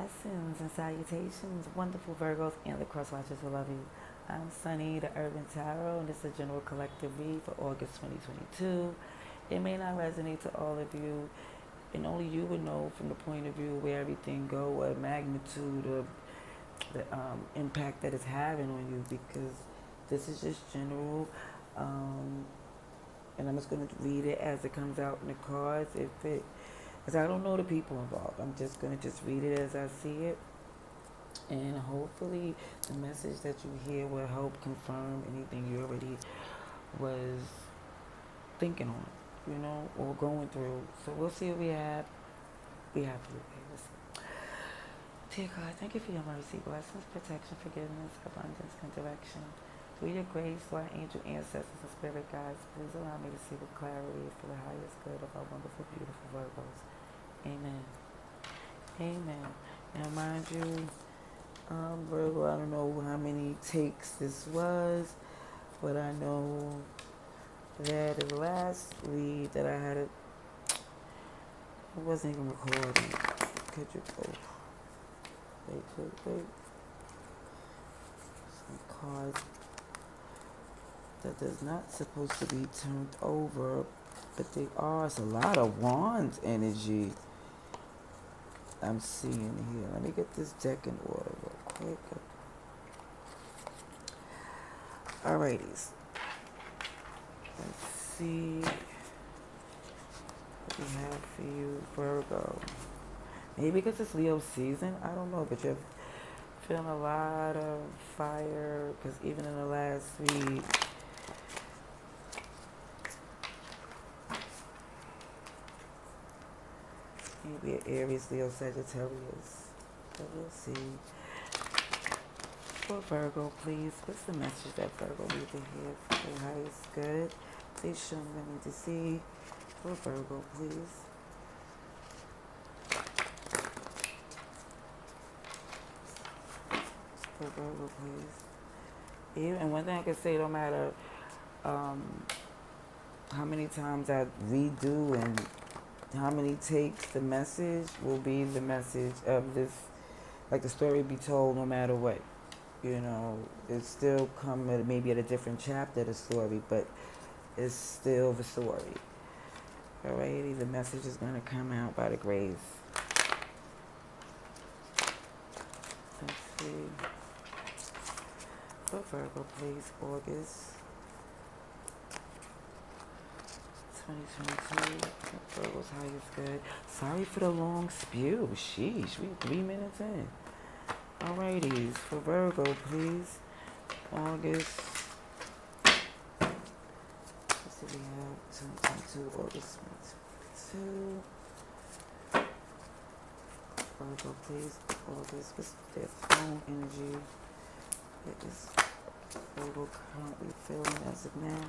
Blessings and salutations, wonderful Virgos and the cross watchers who love you. I'm Sunny, the Urban Tarot, and this is a general collective read for August 2022. It may not resonate to all of you, and only you would know from the point of view where everything go, what magnitude of the impact that it's having on you, because this is just general. Um, and I'm just going to read it as it comes out in the cards. Because I don't know the people involved. I'm just going to just read it as I see it. And hopefully the message that you hear will help confirm anything you already was thinking on, or going through. So we'll see what we have. We have to. Okay, listen. Dear God, thank you for your mercy, blessings, protection, forgiveness, abundance, and direction. Through your grace, to our angel ancestors and spirit guides, please allow me to see with clarity for the highest good of our wonderful, beautiful Virgos. Amen. Amen. Now, mind you, Virgo, I don't know how many takes this was, but I know that the last read that I had, it wasn't even recording. Could you go? Wait. Some cards that is not supposed to be turned over, but they are. It's a lot of wands energy I'm seeing here. Let me get this deck in order real quick. Alrighties. Let's see what we have for you, Virgo. Maybe because it's Leo season, I don't know, but you're feeling a lot of fire, because even in the last read, maybe an Aries, Leo, Sagittarius. But we'll see. For Virgo, please, what's the message that Virgo needs to hear for the highest good? Please show me what I need to see. For Virgo, please. For Virgo, please. And one thing I can say, no matter how many times I redo and how many takes, the message will be the message of this, like the story be told no matter what. It's still come maybe at a different chapter of the story, but it's still the story. Alrighty, the message is going to come out by the grace. Let's see. For Virgo, please, August 2022. Virgo's highest good. Sorry for the long spew. Sheesh, we 3 minutes in. Alrighties, for Virgo, please. August. Let's see, we have 2022, August 2022. Virgo, please. August. What's their phone energy? What is Virgo currently feeling as of now?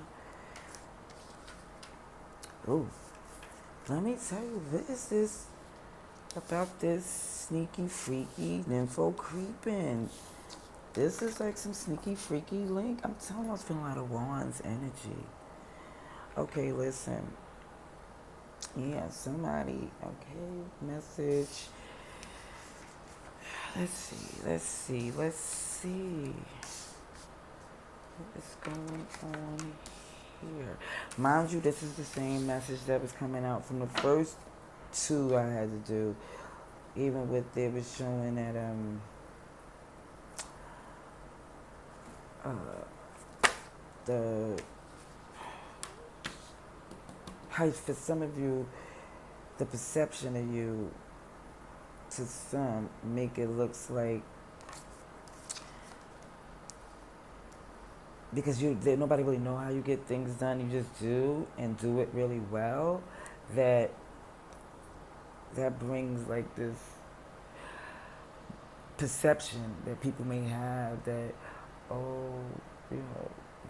Oh, let me tell you, this is about this sneaky, freaky nympho creeping. This is like some sneaky, freaky link. I'm telling you, I was feeling a lot of wands energy. Okay, listen. Yeah, somebody. Okay, message. Let's see. What is going on here? Mind you, this is the same message that was coming out from the first two I had to do. Even with it was showing that the how for some of you, the perception of you to some make it looks like, because nobody really know how you get things done, you just do and do it really well, that brings like this perception that people may have that, oh,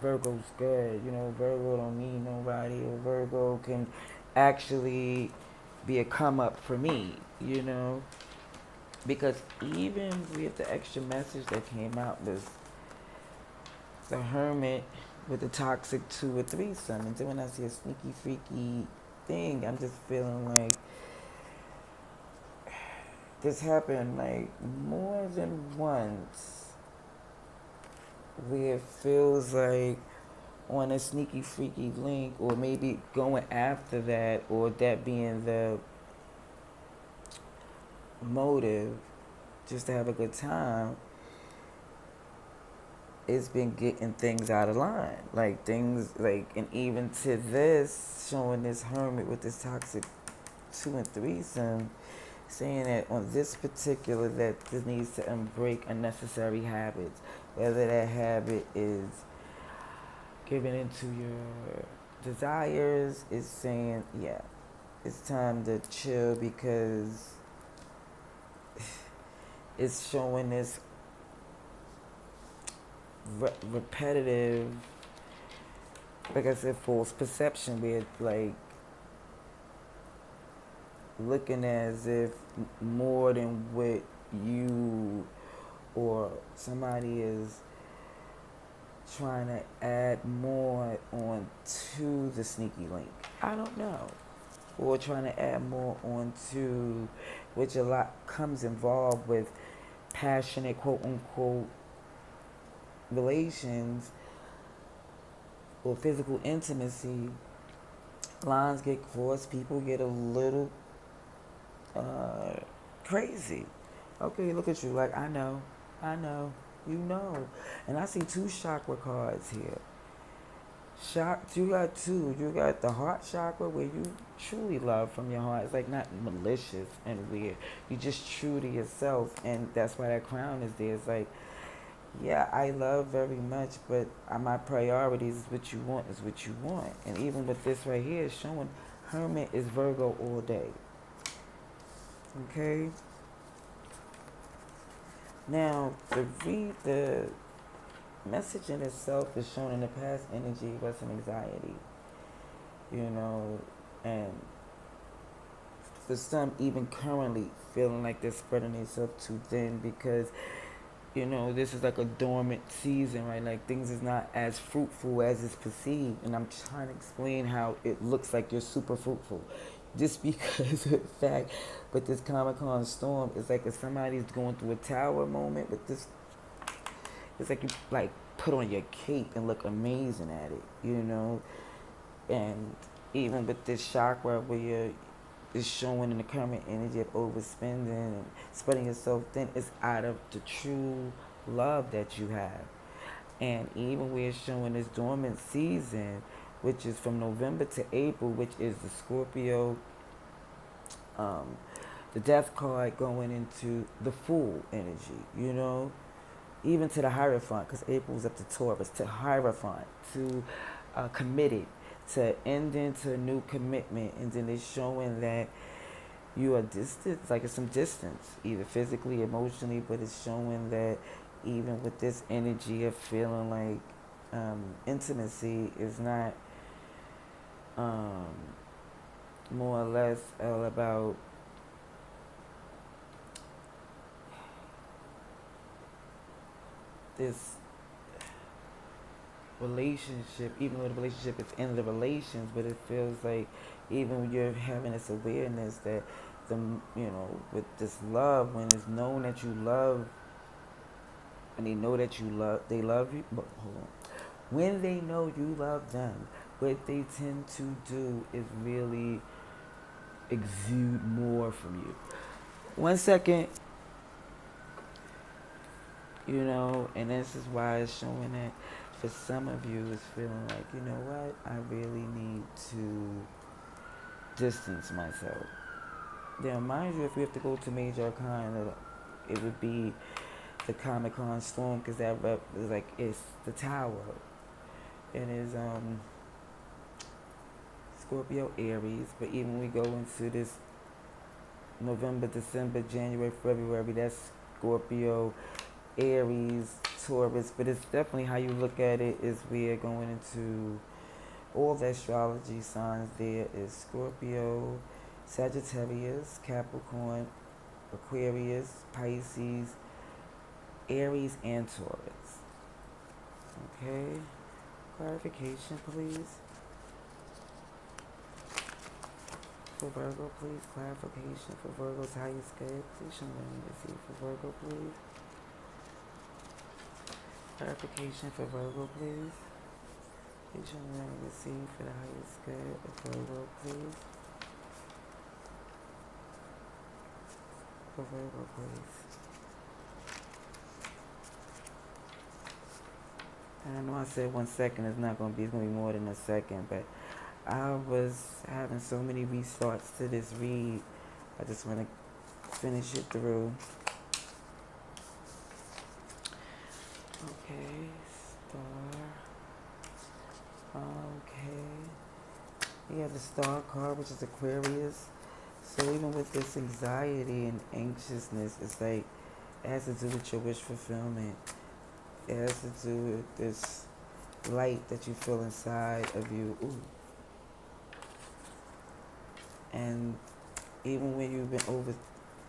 Virgo's good, Virgo don't need nobody, or Virgo can actually be a come up for me, because even with the extra message that came out was the Hermit with the toxic 2 or 3-some. And then when I see a sneaky, freaky thing, I'm just feeling like this happened like more than once where it feels like on a sneaky freaky link, or maybe going after that, or that being the motive just to have a good time, it's been getting things out of line. Like things like, and even to this, showing this hermit with this toxic 2 and threesome, saying that on this particular, that this needs to break unnecessary habits. Whether that habit is giving into your desires, is saying, yeah, it's time to chill, because it's showing this repetitive, like I said, false perception, where it's like looking as if more than what you or somebody is trying to add more on to the sneaky link. I don't know. Or trying to add more on to, which a lot comes involved with passionate, quote unquote, relations or physical intimacy. Lines get crossed, people get a little crazy. Okay, look at you, like, I know, you know. And I see 2 chakra cards here. You got 2. You got the heart chakra, where you truly love from your heart. It's like not malicious and weird. You just true to yourself, and that's why that crown is there. It's like, yeah, I love very much, but my priorities is what you want is what you want. And even with this right here, it's showing Hermit is Virgo all day. Okay? Now, the message in itself is shown in the past energy was some anxiety, and for some even currently feeling like they're spreading themselves too thin, because this is like a dormant season, right? Like things is not as fruitful as it's perceived, and I'm trying to explain how it looks like you're super fruitful, just because of the fact. But this Comic-Con storm is like if somebody's going through a tower moment with this. It's like you like put on your cape and look amazing at it, And even with this chakra where it's showing in the current energy of overspending and spreading yourself thin, it's out of the true love that you have. And even where it's showing this dormant season, which is from November to April, which is the Scorpio, the death card going into the Fool energy, even to the Hierophant, because April's up to Taurus, to Hierophant, to committed, to end into a new commitment. And then it's showing that you are distant, like it's some distance, either physically, emotionally, but it's showing that even with this energy of feeling like intimacy is not more or less all about this relationship, even though the relationship is in the relations, but it feels like even when you're having this awareness that with this love, when it's known that you love, and they know that they love you, but hold on. When they know you love them, what they tend to do is really exude more from you. 1 second. And this is why it's showing that for some of you, it's feeling like, you know what, I really need to distance myself. Now, mind you, if we have to go to Major Arcana, it would be the Comic-Con storm, because that is like, it's the Tower. And it's Scorpio, Aries, but even when we go into this November, December, January, February, that's Scorpio, Aries, Taurus, but it's definitely how you look at it is we're going into all the astrology signs. There is Scorpio, Sagittarius, Capricorn, Aquarius, Pisces, Aries, and Taurus. Okay, clarification please. for Virgo, please. Clarification for Virgo's highest good. Please show me what I need to see for Virgo, please. Clarification for Virgo, please. Please show me what I need to see for the highest good of Virgo, please. For Virgo, please. And I know I said 1 second, it's going to be more than a second, but I was having so many restarts to this read. I just want to finish it through. Okay, star. Okay. You have the star card, which is Aquarius. So even with this anxiety and anxiousness, it's like, it has to do with your wish fulfillment. It has to do with this light that you feel inside of you. Ooh. And even when you've been over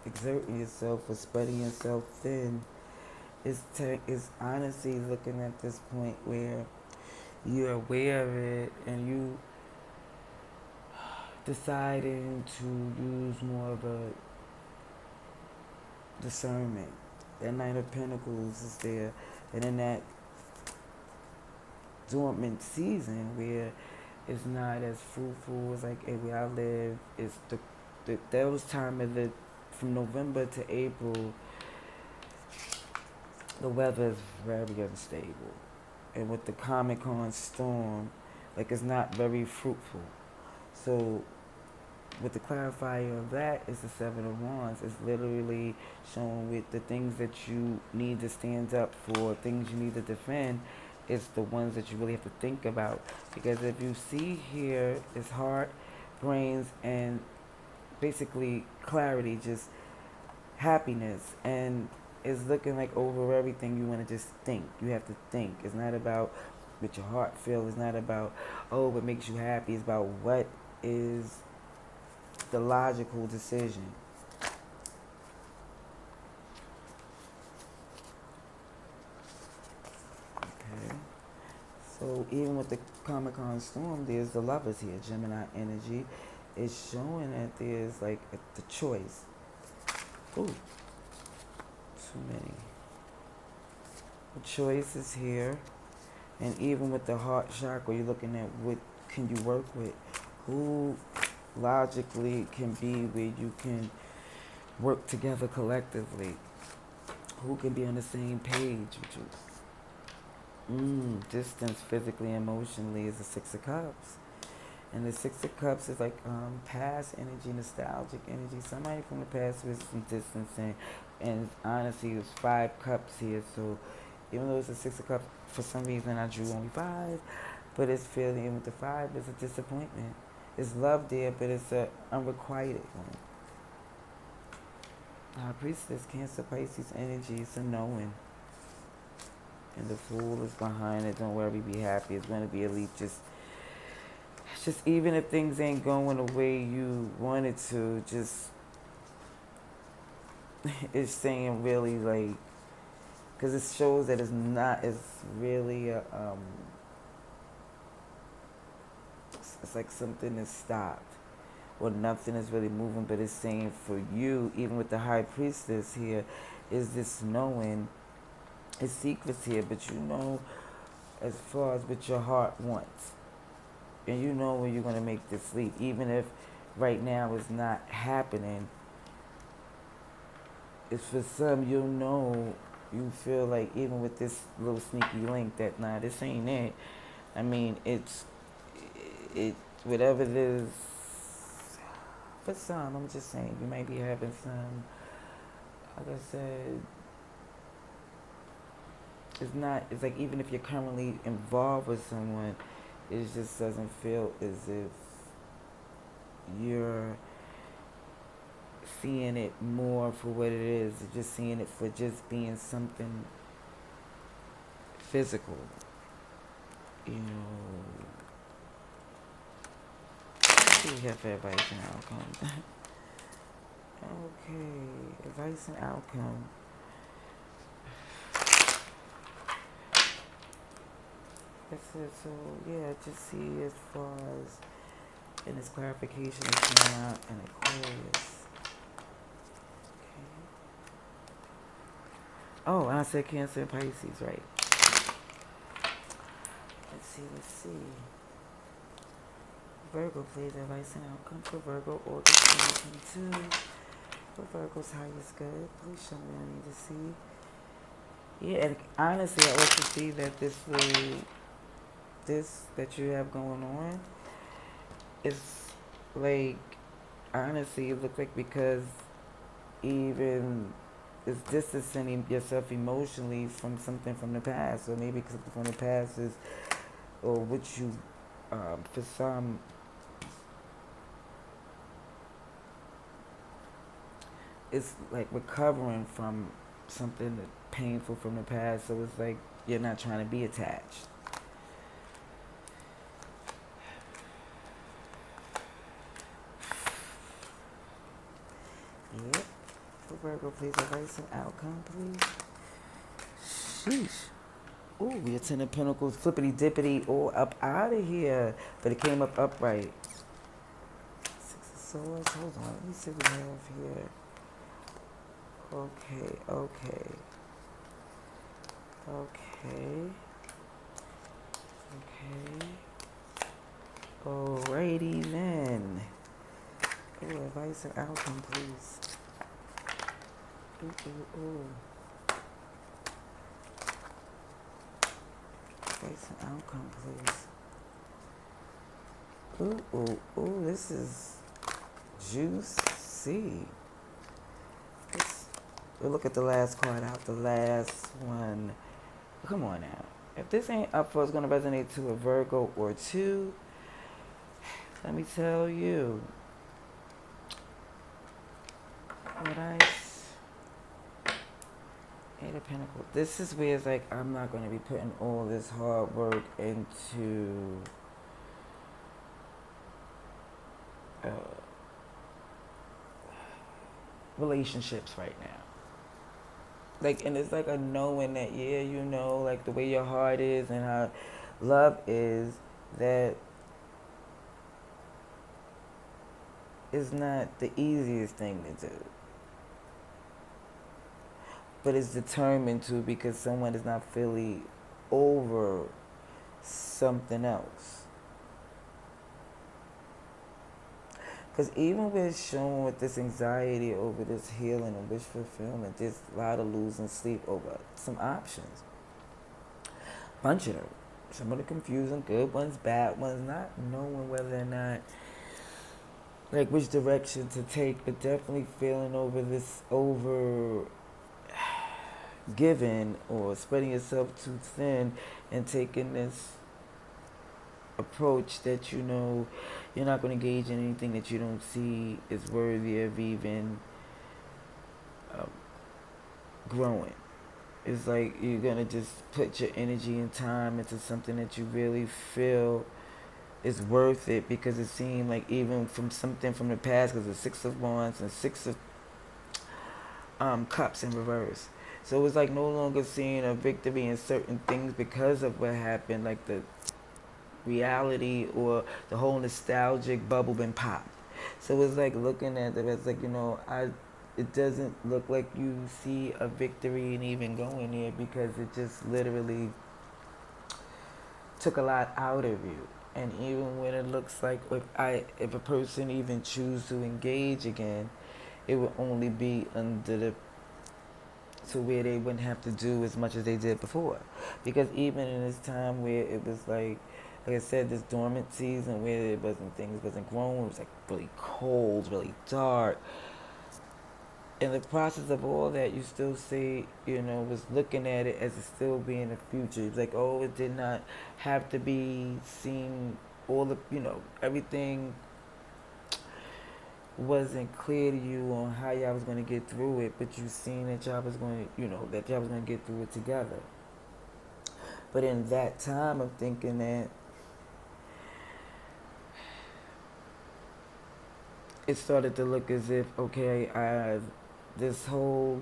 exerting yourself or spreading yourself thin, it's honestly looking at this point where you're aware of it and you deciding to use more of a discernment. That Knight of Pentacles is there, and in that dormant season where it's not as fruitful as like where I live, it's those time of the from November to April, the weather is very unstable, and with the Comic-Con storm, like it's not very fruitful. So with the clarifier of that is the Seven of Wands. It's literally showing with the things that you need to stand up for, things you need to defend, it's the ones that you really have to think about. Because if you see here, it's heart, brains, and basically clarity, just happiness. And it's looking like over everything you want to just think. You have to think. It's not about what your heart feels. It's not about, oh, what makes you happy. It's about what is the logical decision. Okay. So even with the Comic-Con storm, there's the lovers here. Gemini energy is showing that there's like the choice. Ooh. Too many. The choice is here. And even with the heart chakra, you're looking at what can you work with. Who logically can be where you can work together collectively. Who can be on the same page with you. Distance physically, emotionally is the Six of Cups. And the Six of Cups is like past energy, nostalgic energy. Somebody from the past with some distance. And honestly, there's 5 cups here. So even though it's a Six of Cups, for some reason I drew only 5. But it's feeling, with the 5, it's a disappointment. It's love there, but it's an unrequited one. High Priestess, Cancer, Pisces energy, it's a knowing. And the Fool is behind it. Don't worry, be happy. It's going to be at least just even if things ain't going the way you wanted to, just it's saying really like, because it shows that it's really a, it's like something is stopped. Or nothing is really moving, but it's saying for you, even with the High Priestess here, is this knowing. It's secrets here, but you know as far as what your heart wants. And you know when you're going to make this leap. Even if right now it's not happening, it's for some, you'll know, you feel like even with this little sneaky link that, nah, this ain't it. I mean, it whatever it is, for some, I'm just saying, you might be having some, like I said, it's like even if you're currently involved with someone, it just doesn't feel as if you're seeing it more for what it is. You're just seeing it for just being something physical. You know, what do we have for advice and outcome? Okay, advice and outcome. That's it. So yeah, just see as far as And this clarification is coming out in Aquarius. Okay. Oh, and I said Cancer and Pisces, right? Let's see. Virgo, please, advice and outcome for Virgo, August 2022. For Virgo's highest good, please show me what I need to see. Yeah, and honestly, I also see that this that you have going on is like, honestly, it looks like because even it's distancing yourself emotionally from something from the past, or maybe something from the past is, or which you, for some, it's like recovering from something painful from the past. So it's like you're not trying to be attached. Yep. For Virgo, please advise some outcome, please. Sheesh. Ooh, we a Ten of Pentacles, flippity dippity, all up out of here. But it came up upright. Six of Swords. Hold on. Let me see what we have here. Okay. Alrighty then. Ooh, advice and outcome, please. Ooh. Advice and outcome, please. Ooh, this is juicy. We'll look at the last card out, the last one. Come on now. If this ain't up for, it's going to resonate to a Virgo or two. Let me tell you. Eight of Pentacles. This is where it's like, I'm not going to be putting all this hard work into relationships right now. Like, and it's like a knowing that, yeah, you know, like the way your heart is and how love is, that is not the easiest thing to do. But it's determined to, because someone is not fully over something else. Because even with showing with this anxiety over this healing and wish fulfillment, there's a lot of losing sleep over some options. Bunch of them. Some of the confusing, good ones, bad ones, not knowing whether or not, like which direction to take, but definitely feeling over this, over giving or spreading yourself too thin and taking this approach that you know you're not going to engage in anything that you don't see is worthy of even growing. It's like you're going to just put your energy and time into something that you really feel is worth it, because it seemed like even from something from the past, because the Six of Wands and Six of Cups in reverse. So it was like no longer seeing a victory in certain things because of what happened, like the reality or the whole nostalgic bubble been popped. So it's like looking at it, it's like, you know, it doesn't look like you see a victory and even going there, because it just literally took a lot out of you. And even when it looks like if a person even choose to engage again, it would only be under the, to where they wouldn't have to do as much as they did before. Because even in this time where it was like I said, this dormant season where things wasn't growing, it was like really cold, really dark. In the process of all that, you still see, you know, was looking at it as it still being the future. It's like, oh, it did not have to be seen, all the, you know, everything wasn't clear to you on how y'all was going to get through it, but you seen that y'all was going to, you know, that y'all was going to get through it together. But in that time, I'm thinking that it started to look as if, okay, this whole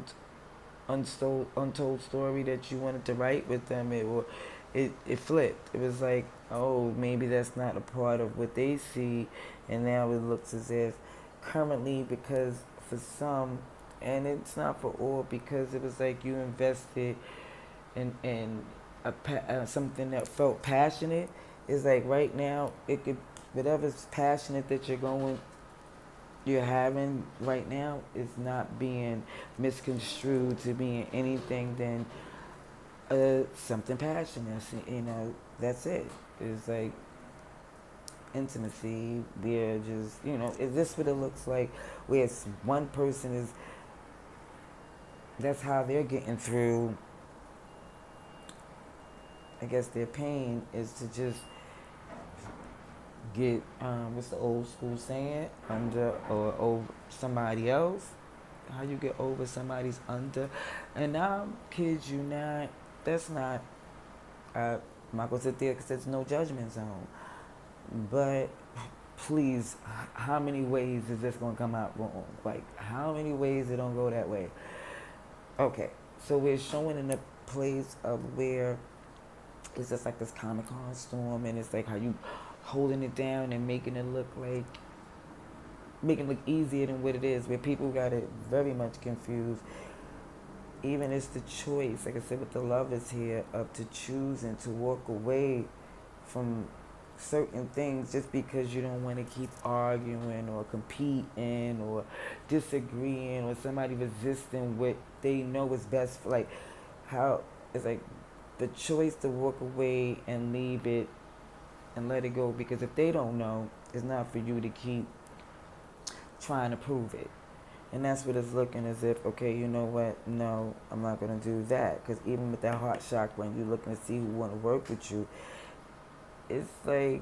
untold story that you wanted to write with them, it flipped. It was like, oh, maybe that's not a part of what they see, and now it looks as if currently, because for some, and it's not for all, because it was like you invested in something that felt passionate. It's like right now it could, whatever's passionate that you're having right now is not being misconstrued to being anything than something passionate. You know, that's it. It's like intimacy. We're just, is this what it looks like? Where one person is, that's how they're getting through, I guess, their pain is to just get, what's the old school saying? Under or over somebody else. How you get over somebody's under. And I'm kid you not, that's not, I'm not going to sit there because there's no judgment zone. But please, how many ways is this going to come out wrong? Like, how many ways it don't go that way? Okay, so we're showing in a place of where it's just like this Comic-Con storm, and it's like how you holding it down and making it look easier than what it is, where people got it very much confused. Even it's the choice, like I said, with the lovers here, of to choosing to walk away from certain things just because you don't want to keep arguing or competing or disagreeing or somebody resisting what they know is best for, like, how it's like the choice to walk away and leave it and let it go, because if they don't know, it's not for you to keep trying to prove it. And that's what it's looking as if, okay, you know what? No, I'm not going to do that. Because even with that heart chakra, when you're looking to see who want to work with you, it's like,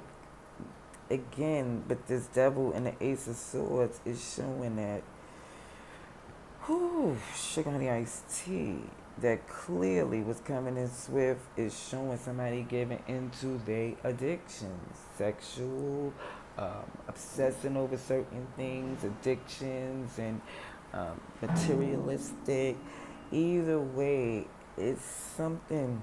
again, but this devil and the ace of swords is showing that, sugar honey iced tea, that clearly was coming in swift, is showing somebody giving into their addictions, sexual, obsessing over certain things, addictions, and materialistic. Either way, it's something.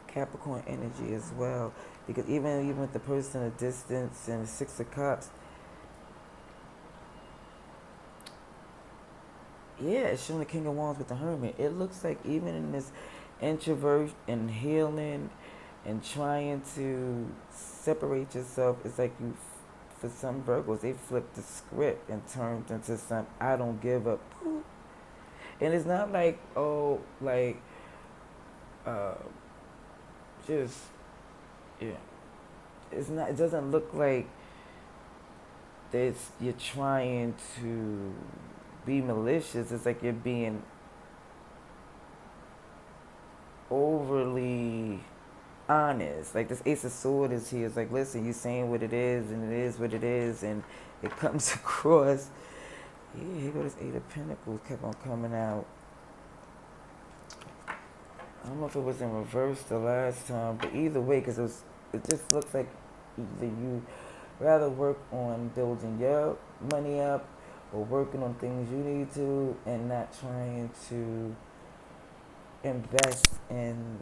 Capricorn energy as well, because even with the person at distance and the Six of Cups, yeah, it's showing the King of Wands with the Hermit. It looks like even in this introvert and healing and trying to separate yourself, it's like you, for some Virgos, they flipped the script and turned into some I don't give up. And it's not like, oh, like, uh, just, yeah. It's not, it doesn't look like that you're trying to be malicious. It's like you're being overly honest. Like this Ace of Swords is here. It's like, listen, you're saying what it is, and it is what it is, and it comes across. Yeah, here goes this Eight of Pentacles kept on coming out. I don't know if it was in reverse the last time, but either way, because it just looks like either you rather work on building your money up or working on things you need to, and not trying to invest in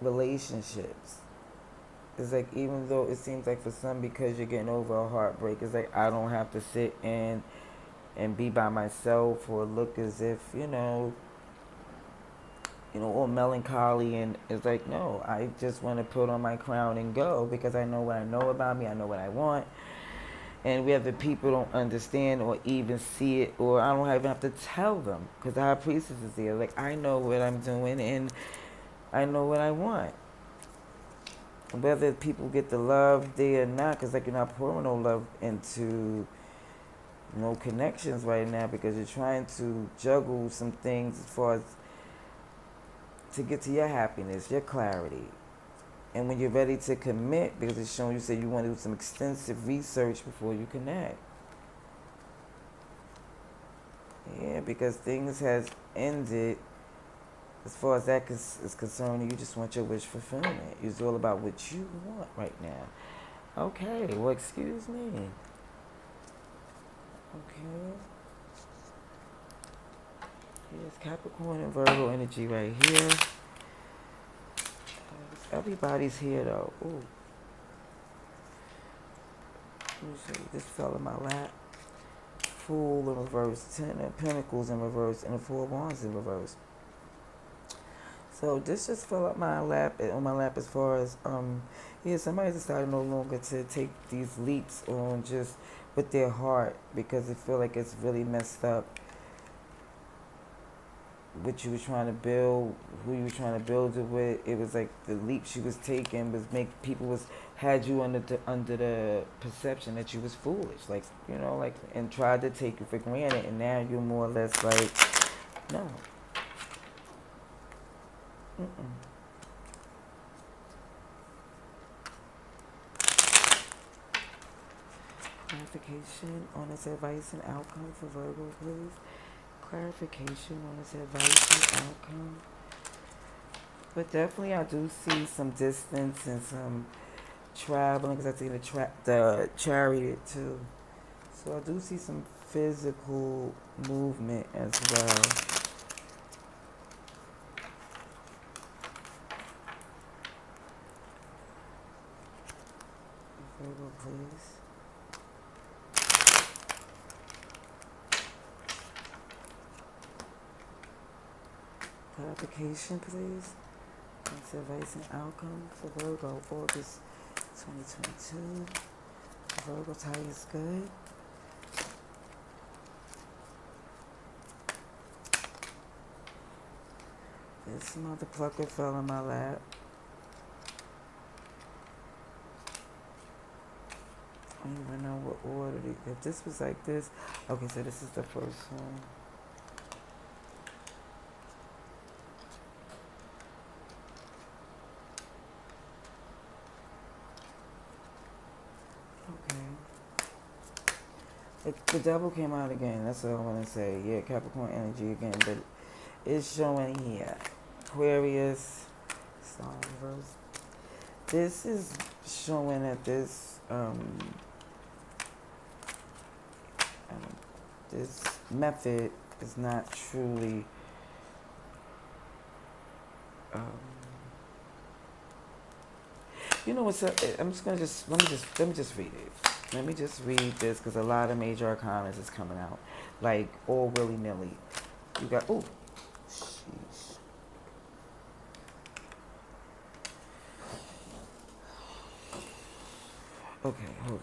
relationships. It's like, even though it seems like for some, because you're getting over a heartbreak, it's like I don't have to sit in and be by myself or look as if, all melancholy, and it's like, no, I just want to put on my crown and go, because I know what I know about me, I know what I want. And whether people don't understand or even see it, or I don't even have to tell them, because the High Priestess is there. Like, I know what I'm doing, and I know what I want. Whether people get the love there or not, because like you're not pouring no love into no connections right now, because you're trying to juggle some things as far as to get to your happiness, your clarity. And when you're ready to commit, because it's showing you say you want to do some extensive research before you connect. Yeah, because things has ended as far as that is concerned. You just want your wish fulfillment. It's all about what you want right now. Okay, well, excuse me. Okay. It's Capricorn and Virgo energy right here. Everybody's here though. Ooh. Let me show you. This fell in my lap. Fool in reverse, Ten of Pentacles in reverse, and the Four of Wands in reverse. So this just fell up my lap, on my lap as far as, yeah, somebody decided no longer to take these leaps on just with their heart because they feel like it's really messed up what you were trying to build, who you were trying to build it with. It was like the leap she was taking was make people was had you under the perception that you was foolish, like like, and tried to take you for granted, and now you're more or less like, no, mm-mm. Clarification on its advice and outcome for Virgo, please. Clarification on its advice and outcome. But definitely, I do see some distance and some traveling because I see the chariot too. So I do see some physical movement as well. Virgo, please. Clarification, please. What's advice and outcome for Virgo, August 2022. Virgo tie is good. This mother plucker fell in my lap. I don't even know what order. If this was like this, okay, so this is the first one. The devil came out again. That's what I want to say. Yeah, Capricorn energy again, but it's showing here. Aquarius, Star reverse. This is showing that this method is not truly. You know what's up? I'm just gonna let me just read it. Let me just read this because a lot of major arcana is coming out, like all willy nilly. You got sheesh. Okay, hold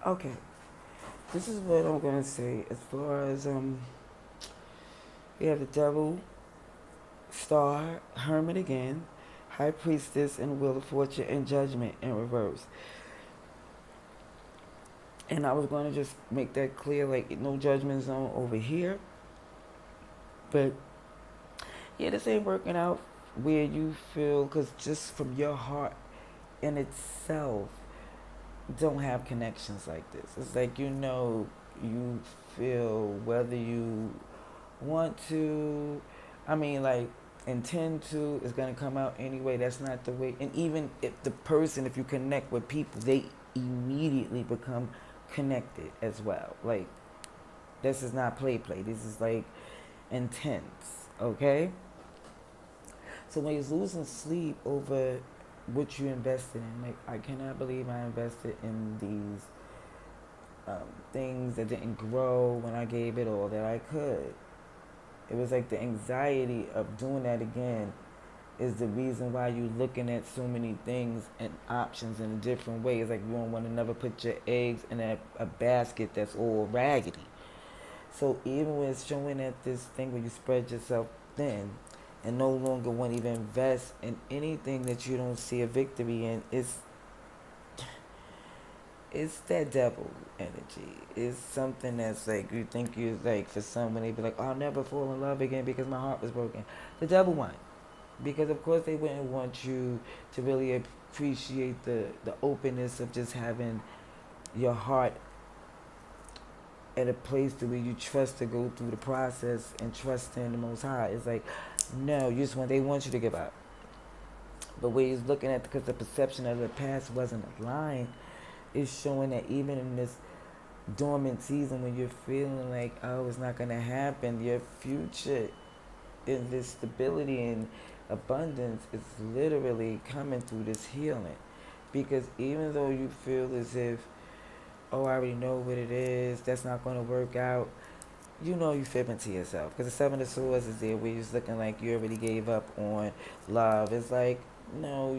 on. Okay, this is what I'm gonna say as far as we have the devil, star, hermit again, high priestess, and wheel of fortune and judgment in reverse. And I was going to just make that clear, like no judgment zone over here. But yeah, this ain't working out where you feel, because just from your heart in itself don't have connections like this. It's like you feel whether you want to, like intend to, is going to come out anyway. That's not the way. And even if if you connect with people, they immediately become connected as well. Like, this is not play. This is like intense, okay? So when you're losing sleep over what you invested in, like, I cannot believe I invested in these things that didn't grow when I gave it all that I could. It was like the anxiety of doing that again is the reason why you're looking at so many things and options in a different way. It's like you don't want to never put your eggs in a basket that's all raggedy. So even when it's showing at this thing where you spread yourself thin and no longer want to even invest in anything that you don't see a victory in, it's that devil energy. It's something that's like you think you like for someone they be like, oh, I'll never fall in love again because my heart was broken. The devil won. Because of course they wouldn't want you to really appreciate the openness of just having your heart at a place to where you trust to go through the process and trust in the Most High. It's like, no, they want you to give up. But when he's looking at, because the perception of the past wasn't aligned, it's showing that even in this dormant season when you're feeling like, oh, it's not going to happen, your future in this stability and abundance is literally coming through this healing. Because even though you feel as if, oh, I already know what it is, that's not going to work out, you know you fibbing to yourself. Because the Seven of Swords is there where you're just looking like you already gave up on love. It's like, no,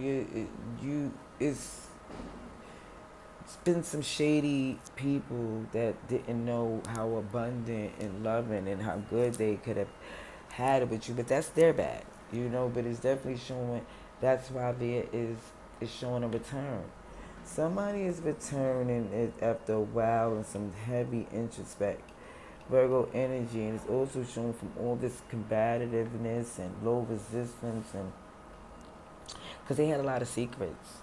it's been some shady people that didn't know how abundant and loving and how good they could have had it with you, but that's their bad, you know. But it's definitely showing that's why there is showing a return. Somebody is returning it after a while and some heavy introspect Virgo energy, and it's also showing from all this combativeness and low resistance, and because they had a lot of secrets,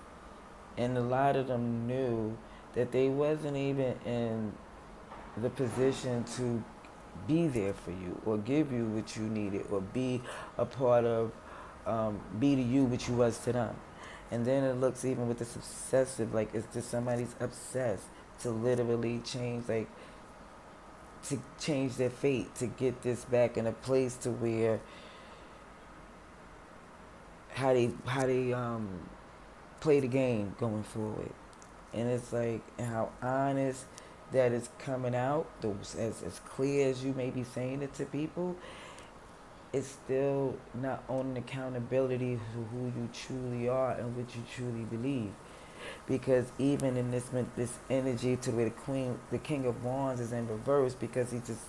and a lot of them knew that they wasn't even in the position to be there for you or give you what you needed or be a part of, be to you what you was to them. And then it looks even with this obsessive, like it's just somebody's obsessed to literally change, like to change their fate, to get this back in a place to where how they play the game going forward. And it's like how honest that is coming out, those as clear as you may be saying it to people, it's still not owning accountability to who you truly are and what you truly believe. Because even in this energy to where the King of Wands is in reverse, because he just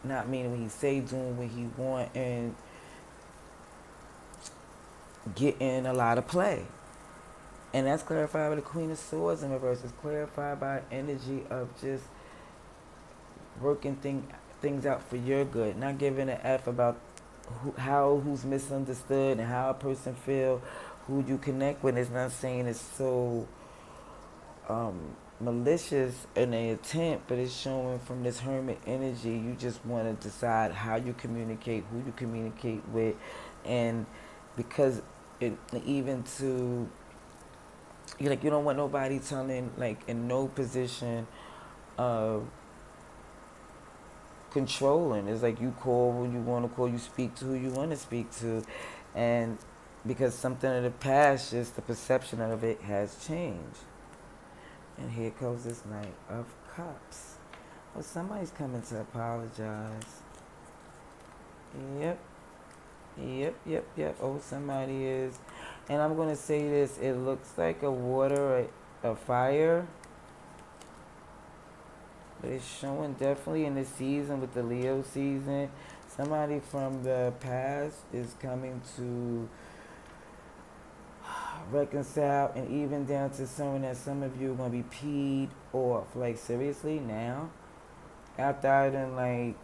not meaning what he say, doing what he want, and getting a lot of play. And that's clarified by the Queen of Swords in reverse. It's clarified by energy of just working things out for your good, not giving an F about who's misunderstood and how a person feel, who you connect with. It's not saying it's so malicious in the intent, but it's showing from this hermit energy, you just want to decide how you communicate, who you communicate with, and because it even to you don't want nobody telling, like, in no position of controlling. It's like you call who you want to call, you speak to who you want to speak to, and because something in the past, just the perception of it has changed. And here comes this Knight of Cups. Oh, somebody's coming to apologize. Yep, yep. Oh, somebody is. And I'm going to say this. It looks like a water, a fire. But it's showing definitely in the season with the Leo season. Somebody from the past is coming to reconcile, and even down to someone that some of you are going to be peed off. Like, seriously, now? After I done, like,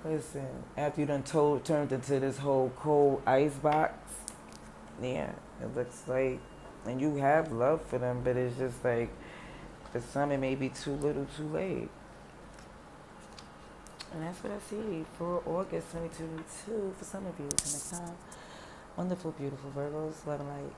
listen, after you done turned into this whole cold ice box, yeah, it looks like, and you have love for them, but it's just like, for some it may be too little too late. And that's what I see for August 2022 for some of you. Until next time, wonderful, beautiful Virgos, love and light.